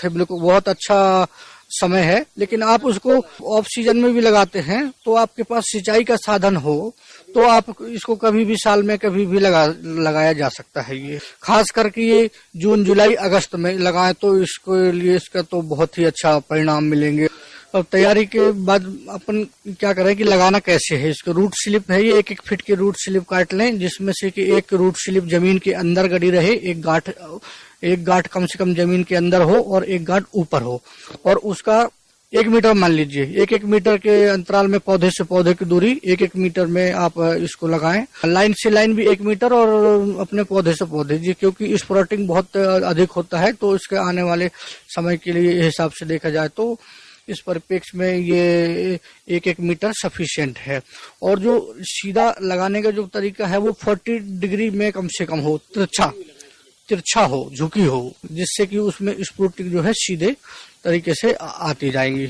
है, बिल्कुल बहुत अच्छा समय है। लेकिन आप उसको ऑफ सीजन में भी लगाते हैं तो आपके पास सिंचाई का साधन हो तो आप इसको कभी भी साल में कभी भी लगाया जा सकता है। ये खास करके ये जून जुलाई अगस्त में लगाएं तो इसको लिए इसका तो बहुत ही अच्छा परिणाम मिलेंगे। और तैयारी के बाद अपन क्या करें कि लगाना कैसे है। इसको रूट स्लिप है, ये 1-1 फीट की रूट स्लिप काट लें, जिसमें से कि एक रूट स्लिप जमीन के अंदर गड़ी रहे, एक गांठ कम से कम जमीन के अंदर हो और एक गांठ ऊपर हो, और उसका 1 मीटर मान लीजिए, 1-1 मीटर के अंतराल में पौधे से पौधे की दूरी 1-1 मीटर में आप इसको लगाएं। लाइन से लाइन भी 1 मीटर और अपने पौधे से पौधे जी, क्योंकि स्प्राउटिंग बहुत अधिक होता है तो इसके आने वाले समय के लिए हिसाब से देखा जाए तो इस परिप्रेक्ष्य में ये 1-1 मीटर सफिशिएंट है। और जो सीधा लगाने का जो तरीका है वो 40 डिग्री में कम से कम हो, तिरछा हो, झुकी हो, जिससे कि उसमें स्प्राउटिंग जो है सीधे तरीके से आती जाएंगी।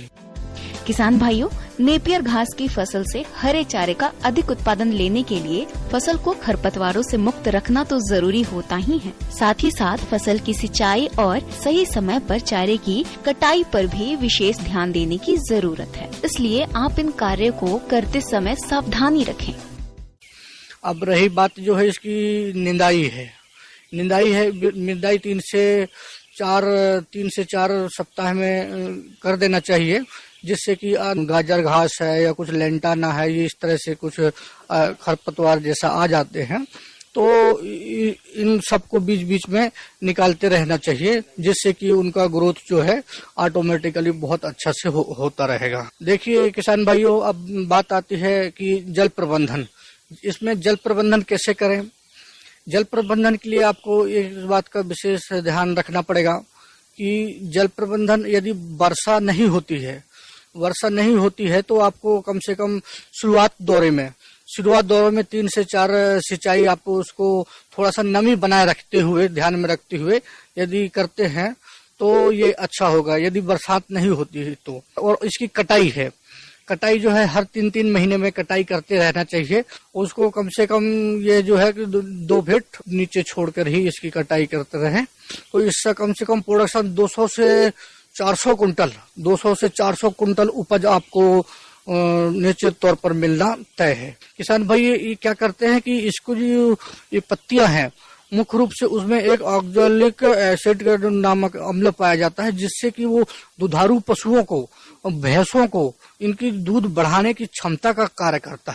किसान भाइयों, नेपियर घास की फसल से हरे चारे का अधिक उत्पादन लेने के लिए फसल को खरपतवारों से मुक्त रखना तो जरूरी होता ही है। साथ ही साथ फसल की सिंचाई और सही समय पर चारे की कटाई पर भी विशेष ध्यान देने की जरूरत है। इसलिए आप इन कार्यों को करते समय सावधानी रखें। अब रही बात जो है इसकी निंदाई है, 3 से 4 सप्ताह में कर देना चाहिए, जिससे कि गाजर घास है या कुछ लेंटाना है, ये इस तरह से कुछ खरपतवार जैसा आ जाते हैं तो इन सबको बीच बीच में निकालते रहना चाहिए, जिससे कि उनका ग्रोथ जो है ऑटोमेटिकली बहुत अच्छा से होता रहेगा। देखिए किसान भाइयों, अब बात आती है कि जल प्रबंधन। इसमें जल प्रबंधन कैसे करें। जल प्रबंधन के लिए आपको इस बात का विशेष ध्यान रखना पड़ेगा कि जल प्रबंधन यदि वर्षा नहीं होती है तो आपको कम से कम शुरुआत दौरे में 3 से 4 सिंचाई आपको उसको थोड़ा सा नमी बनाए रखते हुए, ध्यान में रखते हुए यदि करते हैं तो ये अच्छा होगा, यदि बरसात नहीं होती है तो। और इसकी कटाई जो है हर 3-3 महीने में कटाई करते रहना चाहिए। उसको कम से कम ये जो है कि 2 फीट नीचे छोड़कर ही इसकी कटाई करते रहें, तो इससे कम से कम प्रोडक्शन 200 से 400 कुंटल उपज आपको निश्चित तौर पर मिलना तय है। किसान भाई ये क्या करते हैं कि इसको जो ये पत्तियां हैं मुख्य रूप से उसमें एक ऑक्जेलिक एसिड नामक अम्ल पाया जाता है, जिससे कि वो दुधारू पशुओं को, भैंसों को, इनकी दूध बढ़ाने की क्षमता का कार्य करता है।